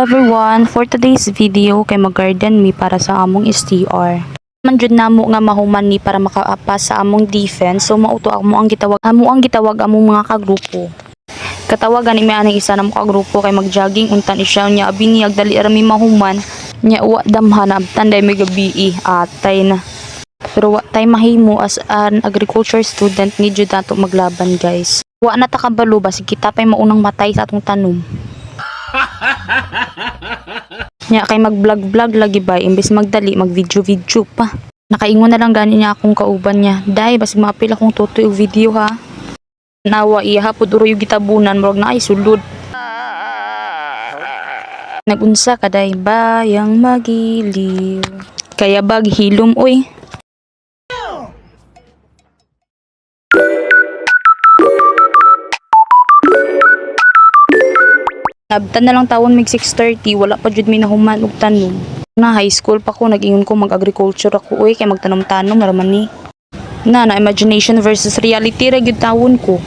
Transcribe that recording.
everyone, for today's video kay mag-garden mi para sa among STR. Man jud namo nga mahuman ni para makaapas sa among defense, so mauto amo ang gitawag among mga kagrupo. Katawagan ni ani isa namo ka grupo kay mag-jogging untan isyaw niya abiniyag dali ra mi mahuman nya wa damhan abtan day may gabi atay na. Pero wa tay mahimo as an agriculture student ni jud nato maglaban guys. Wa na ta kabalo basig kita pay maunang matay sa atong tanom. Nya kay mag-vlog lagi ba imbes magdali mag-video pa. Nakaingon na lang gani niya akong kauban niya. Dai basig maapil akong tutoy og video ha. Nawa iya hapud uro yung gitabunan murag na ay sulod. Nagunsa kaday bayang magiliw. Kaya bag hilom oy. Nabtan na lang tawon mig 6:30 wala pa jud mi nahuman og tanom. Na high school pa ko nag-ingon ko mag-agriculture ako oy kay magtanom-tanom raman ni. Na imagination versus reality ra gyud tawon ko.